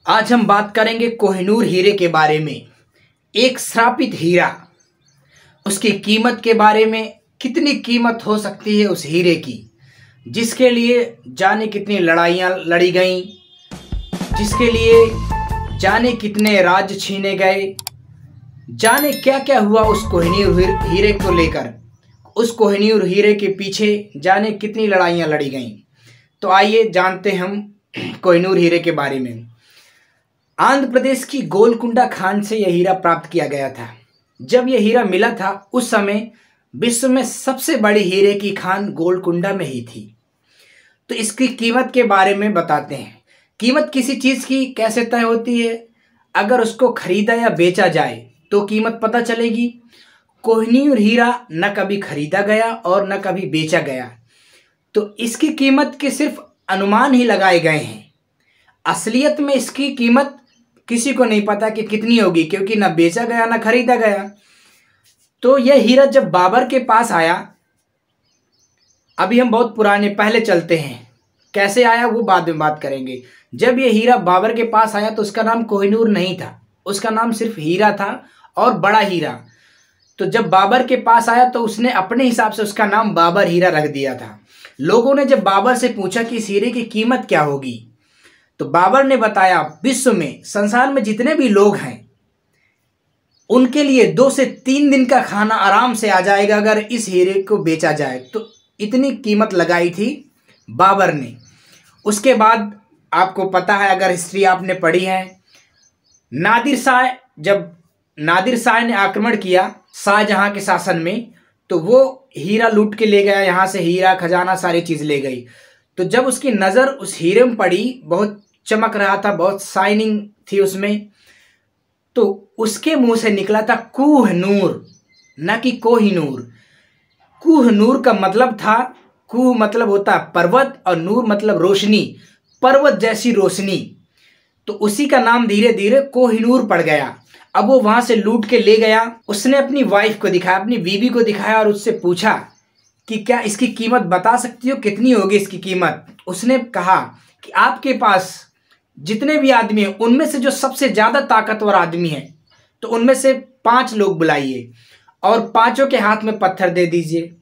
आज हम बात करेंगे कोहिनूर हीरे के बारे में। एक श्रापित हीरा, उसकी कीमत के बारे में, कितनी कीमत हो सकती है उस हीरे की, जिसके लिए जाने कितनी लड़ाइयाँ लड़ी गईं, जिसके लिए जाने कितने राज छीने गए, जाने क्या क्या हुआ उस कोहिनूर हीरे को लेकर। उस कोहिनूर हीरे के पीछे जाने कितनी लड़ाइयाँ लड़ी गईं। तो आइए जानते हम कोहिनूर हीरे के बारे में। आंध्र प्रदेश की गोलकुंडा खान से यह हीरा प्राप्त किया गया था। जब यह हीरा मिला था उस समय विश्व में सबसे बड़ी हीरे की खान गोलकुंडा में ही थी। तो इसकी कीमत के बारे में बताते हैं। कीमत किसी चीज़ की कैसे तय होती है? अगर उसको खरीदा या बेचा जाए तो कीमत पता चलेगी। कोहिनूर हीरा न कभी खरीदा गया और न कभी बेचा गया, तो इसकी कीमत के सिर्फ अनुमान ही लगाए गए हैं। असलियत में इसकी कीमत किसी को नहीं पता कि कितनी होगी, क्योंकि ना बेचा गया ना खरीदा गया। तो यह हीरा जब बाबर के पास आया, अभी हम बहुत पुराने पहले चलते हैं, कैसे आया वो बाद में बात करेंगे। जब यह हीरा बाबर के पास आया तो उसका नाम कोहिनूर नहीं था, उसका नाम सिर्फ हीरा था और बड़ा हीरा। तो जब बाबर के पास आया तो उसने अपने हिसाब से उसका नाम बाबर हीरा रख दिया था। लोगों ने जब बाबर से पूछा कि इस हीरे की कीमत क्या होगी, तो बाबर ने बताया विश्व में, संसार में जितने भी लोग हैं उनके लिए 2 से 3 दिन का खाना आराम से आ जाएगा अगर इस हीरे को बेचा जाए। तो इतनी कीमत लगाई थी बाबर ने। उसके बाद आपको पता है, अगर हिस्ट्री आपने पढ़ी है, जब नादिर शाह ने आक्रमण किया शाहजहां के शासन में, तो वो हीरा लूट के ले गया। यहाँ से हीरा खजाना सारी चीज़ ले गई। तो जब उसकी नज़र उस हीरे में पड़ी, बहुत चमक रहा था, बहुत शाइनिंग थी उसमें, तो उसके मुंह से निकला था कोहनूर, न कि कोहिनूर। कोहनूर का मतलब था, कुह मतलब होता है पर्वत और नूर मतलब रोशनी, पर्वत जैसी रोशनी। तो उसी का नाम धीरे धीरे कोहिनूर पड़ गया। अब वो वहां से लूट के ले गया। उसने अपनी वाइफ को दिखाया, अपनी बीवी को दिखाया और उससे पूछा कि क्या इसकी कीमत बता सकती हो, कितनी होगी इसकी कीमत। उसने कहा कि आपके पास जितने भी आदमी हैं उनमें से जो सबसे ज़्यादा ताकतवर आदमी है, तो उनमें से 5 लोग बुलाइए और 5 के हाथ में पत्थर दे दीजिए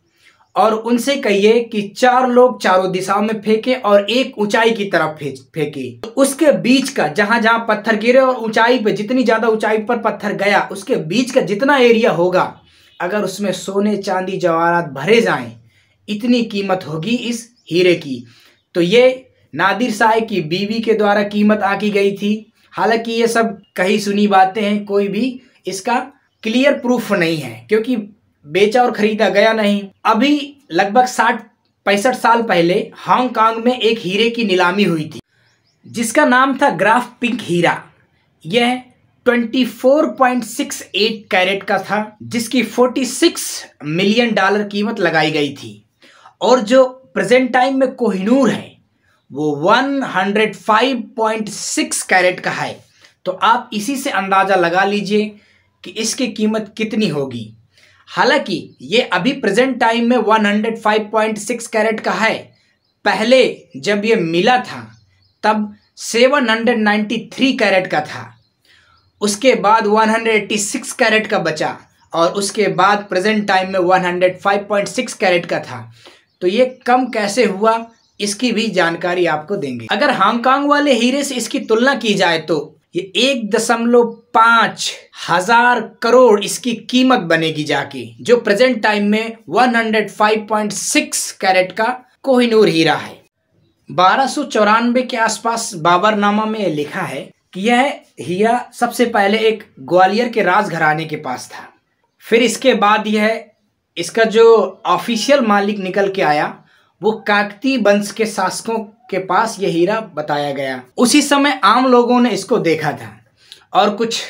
और उनसे कहिए कि 4 लोग चारों दिशाओं में फेंके और एक ऊंचाई की तरफ फेंके। तो उसके बीच का जहां जहां पत्थर गिरे और ऊंचाई पे, जितनी ज़्यादा ऊंचाई पर पत्थर गया, उसके बीच का जितना एरिया होगा, अगर उसमें सोने चांदी जवाहरात भरे जाएं, इतनी कीमत होगी इस हीरे की। तो ये नादिर शाह की बीवी के द्वारा कीमत आकी गई थी। हालांकि ये सब कही सुनी बातें हैं, कोई भी इसका क्लियर प्रूफ नहीं है, क्योंकि बेचा और खरीदा गया नहीं। अभी लगभग 60-65 साल पहले हांगकांग में एक हीरे की नीलामी हुई थी, जिसका नाम था ग्राफ पिंक हीरा। यह 24.68 कैरेट का था, जिसकी $46 मिलियन कीमत लगाई गई थी। और जो प्रेजेंट टाइम में कोहिनूर है वो 105.6 कैरेट का है। तो आप इसी से अंदाज़ा लगा लीजिए कि इसकी कीमत कितनी होगी। हालांकि ये अभी प्रेजेंट टाइम में 105.6 कैरेट का है। पहले जब ये मिला था तब 793 कैरेट का था, उसके बाद 186 कैरेट का बचा और उसके बाद प्रेजेंट टाइम में 105.6 कैरेट का था। तो ये कम कैसे हुआ, इसकी भी जानकारी आपको देंगे। अगर हांगकांग वाले हीरे से इसकी तुलना की जाए तो ये 1.5 हजार करोड़ इसकी कीमत बनेगी जाके, जो प्रेजेंट टाइम में 105.6 कैरेट का कोहिनूर हीरा है। 1294 के आसपास बाबरनामा में लिखा है कि यह हीरा सबसे पहले एक ग्वालियर के राजघराने के पास था। फिर इसके बाद इसका जो ऑफिशियल मालिक निकल के आया वो काकतीय वंश के शासकों के पास यह हीरा बताया गया। उसी समय आम लोगों ने इसको देखा था और कुछ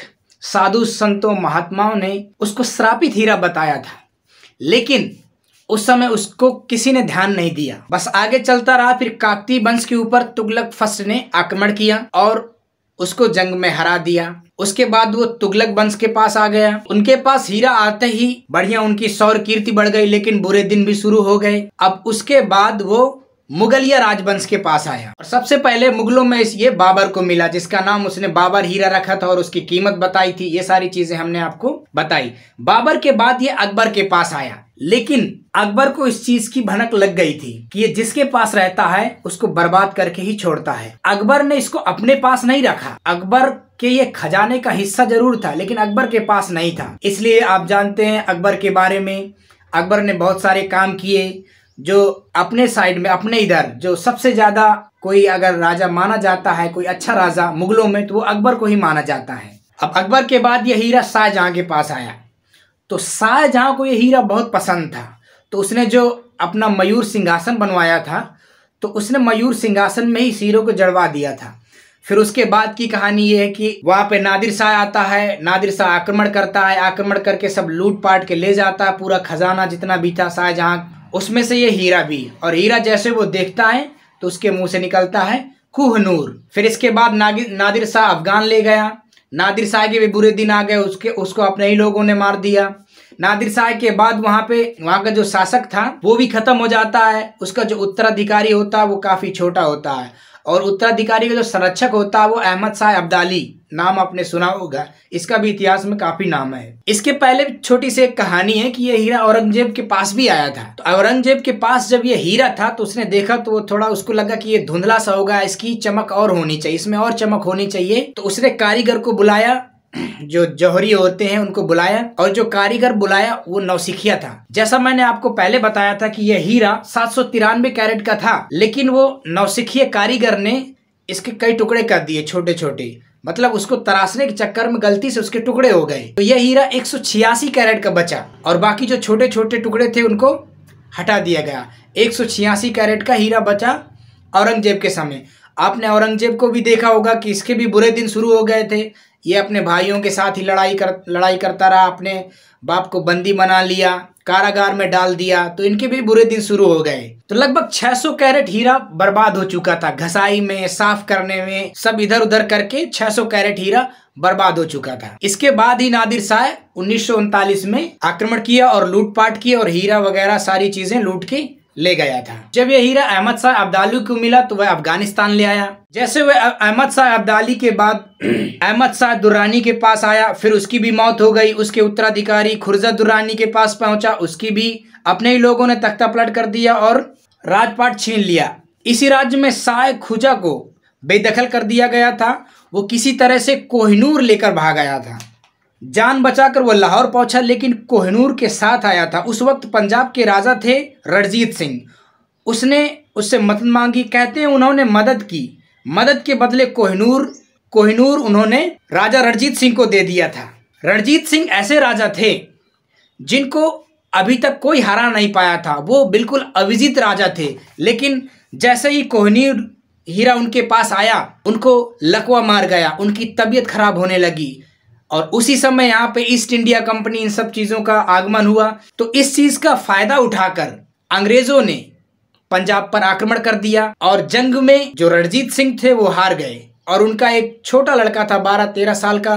साधु संतों महात्माओं ने उसको श्रापित हीरा बताया था, लेकिन उस समय उसको किसी ने ध्यान नहीं दिया, बस आगे चलता रहा। फिर काकतीय वंश के ऊपर तुगलक फर्स्ट ने आक्रमण किया और उसको जंग में हरा दिया। उसके बाद वो तुगलक वंश के पास आ गया। उनके पास हीरा आते ही बढ़िया उनकी सौर कीर्ति बढ़ गई, लेकिन बुरे दिन भी शुरू हो गए। अब उसके बाद वो मुगलिया राजवंश के पास आया। और सबसे पहले मुगलों में ये बाबर को मिला, जिसका नाम उसने बाबर हीरा रखा था और उसकी कीमत बताई थी। ये सारी चीजें हमने आपको बताई। बाबर के बाद ये अकबर के पास आया, लेकिन अकबर को इस चीज की भनक लग गई थी कि ये जिसके पास रहता है उसको बर्बाद करके ही छोड़ता है। अकबर ने इसको अपने पास नहीं रखा। अकबर के ये खजाने का हिस्सा जरूर था, लेकिन अकबर के पास नहीं था। इसलिए आप जानते हैं अकबर के बारे में, अकबर ने बहुत सारे काम किए जो अपने साइड में, अपने इधर जो सबसे ज्यादा कोई अगर राजा माना जाता है, कोई अच्छा राजा मुगलों में, तो वो अकबर को ही माना जाता है। अब अकबर के बाद ये हीरा शाहजहां के पास आया, तो शाहजहां को ये हीरा बहुत पसंद था। तो उसने जो अपना मयूर सिंहासन बनवाया था, तो उसने मयूर सिंहासन में ही इस हीरे को जड़वा दिया था। फिर उसके बाद की कहानी ये है कि वहां पे नादिर शाह आता है। नादिर शाह आक्रमण करता है, आक्रमण करके सब लूट पाट के ले जाता है, पूरा खजाना जितना भी था शाहजहां, उसमें से ये हीरा भी। और हीरा जैसे वो देखता है तो उसके मुंह से निकलता है कोहनूर। फिर इसके बाद नादिर शाह अफगान ले गया। नादिर शाह के भी बुरे दिन आ गए, उसको अपने ही लोगों ने मार दिया। नादिर शाह के बाद वहां का जो शासक था वो भी खत्म हो जाता है। उसका जो उत्तराधिकारी होता है वो काफी छोटा होता है, और उत्तराधिकारी का जो संरक्षक होता है वो अहमद शाह अब्दाली, नाम आपने सुना होगा, इसका भी इतिहास में काफी नाम है। इसके पहले छोटी सी एक कहानी है कि ये हीरा औरंगजेब के पास भी आया था। तो औरंगजेब के पास जब ये हीरा था तो उसने देखा तो वो थोड़ा उसको लगा कि ये धुंधला सा होगा, इसकी चमक और होनी चाहिए, इसमें और चमक होनी चाहिए। तो उसने कारीगर को बुलाया, जो जौहरी होते हैं उनको बुलाया, और जो कारीगर बुलाया वो नौसिखिया था। जैसा मैंने आपको पहले बताया था कि यह हीरा 793 कैरेट का था, लेकिन वो नौसिखिया कारीगर ने इसके कई टुकड़े कर दिए, छोटे छोटे, मतलब उसको तराशने के चक्कर में गलती से उसके टुकड़े हो गए। तो यह हीरा 186 कैरेट का बचा, और बाकी जो छोटे छोटे टुकड़े थे उनको हटा दिया गया। 186 कैरेट का हीरा बचा औरंगजेब के समय। आपने औरंगजेब को भी देखा होगा कि इसके भी बुरे दिन शुरू हो गए थे। ये अपने भाइयों के साथ ही लड़ाई करता रहा, अपने बाप को बंदी बना लिया, कारागार में डाल दिया, तो इनके भी बुरे दिन शुरू हो गए। तो लगभग 600 कैरेट हीरा बर्बाद हो चुका था, घसाई में, साफ करने में, सब इधर उधर करके 600 कैरेट हीरा बर्बाद हो चुका था। इसके बाद ही नादिर शाह 1939 में आक्रमण किया और लूटपाट की, और हीरा वगैरह सारी चीजें लूट के ले गया था। जब यह हीरा अहमद शाह अब्दाली को मिला तो वह अफगानिस्तान ले आया। जैसे वह अहमद शाह अब्दाली के बाद अहमद शाह दुर्रानी के पास आया, फिर उसकी भी मौत हो गई। उसके उत्तराधिकारी खुर्जा दुर्रानी के पास पहुंचा, उसकी भी अपने ही लोगों ने तख्ता पलट कर दिया और राजपाट छीन लिया। इसी राज्य में शाह खुजा को बेदखल कर दिया गया था। वो किसी तरह से कोहिनूर लेकर भाग आया था। जान बचाकर वो लाहौर पहुंचा, लेकिन कोहिनूर के साथ आया था। उस वक्त पंजाब के राजा थे रणजीत सिंह। उसने उससे मदद मांगी, कहते हैं उन्होंने मदद की। मदद के बदले कोहिनूर उन्होंने राजा रणजीत सिंह को दे दिया था। रणजीत सिंह ऐसे राजा थे जिनको अभी तक कोई हरा नहीं पाया था। वो बिल्कुल अविजित राजा थे, लेकिन जैसे ही कोहिनूर हीरा उनके पास आया, उनको लकवा मार गया, उनकी तबीयत खराब होने लगी। और उसी समय यहाँ पे ईस्ट इंडिया कंपनी, इन सब चीज़ों का आगमन हुआ। तो इस चीज़ का फायदा उठाकर अंग्रेजों ने पंजाब पर आक्रमण कर दिया, और जंग में जो रणजीत सिंह थे वो हार गए, और उनका एक छोटा लड़का था 12-13 साल का।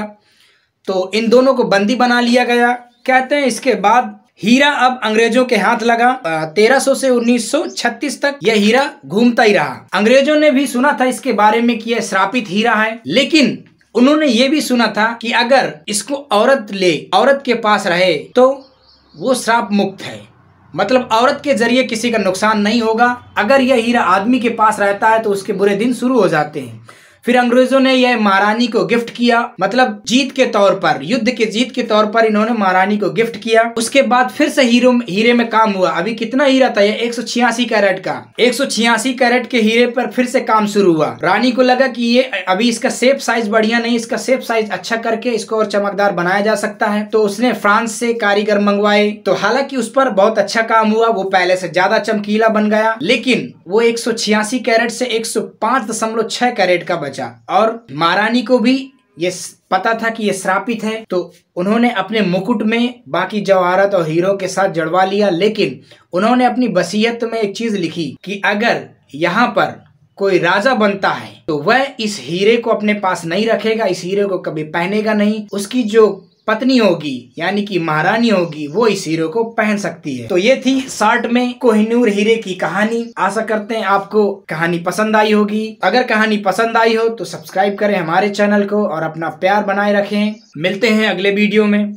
तो इन दोनों को बंदी बना लिया गया। कहते हैं इसके बाद हीरा अब अंग्रेजों के हाथ लगा। 1300 से 1936 तक यह हीरा घूमता ही रहा। अंग्रेजों ने भी सुना था इसके बारे में कि यह श्रापित हीरा है, लेकिन उन्होंने ये भी सुना था कि अगर इसको औरत के पास रहे तो वो श्राप मुक्त है, मतलब औरत के जरिए किसी का नुकसान नहीं होगा। अगर यह हीरा आदमी के पास रहता है तो उसके बुरे दिन शुरू हो जाते हैं। फिर अंग्रेजों ने यह महारानी को गिफ्ट किया, मतलब जीत के तौर पर, युद्ध के जीत के तौर पर इन्होंने महारानी को गिफ्ट किया। उसके बाद फिर से हीरे में काम हुआ। अभी कितना हीरा था, ये 186 कैरेट का। 186 कैरेट के हीरे पर फिर से काम शुरू हुआ। रानी को लगा कि ये अभी इसका शेप साइज बढ़िया नहीं, इसका शेप साइज अच्छा करके इसको और चमकदार बनाया जा सकता है। तो उसने फ्रांस से कारीगर मंगवाए। तो हालांकि उस पर बहुत अच्छा काम हुआ, वो पहले से ज्यादा चमकीला बन गया, लेकिन वो 186 कैरेट से 105.6 कैरेट का बचा। और महारानी को भी ये पता था कि ये श्रापित है, तो उन्होंने अपने मुकुट में बाकी जवाहरात और हीरों के साथ जड़वा लिया। लेकिन उन्होंने अपनी वसीयत में एक चीज लिखी कि अगर यहाँ पर कोई राजा बनता है तो वह इस हीरे को अपने पास नहीं रखेगा, इस हीरे को कभी पहनेगा नहीं। उसकी जो पत्नी होगी यानी कि महारानी होगी वो इस हीरे को पहन सकती है। तो ये थी शॉर्ट में कोहिनूर हीरे की कहानी। आशा करते हैं आपको कहानी पसंद आई होगी। अगर कहानी पसंद आई हो तो सब्सक्राइब करें हमारे चैनल को और अपना प्यार बनाए रखें। मिलते हैं अगले वीडियो में।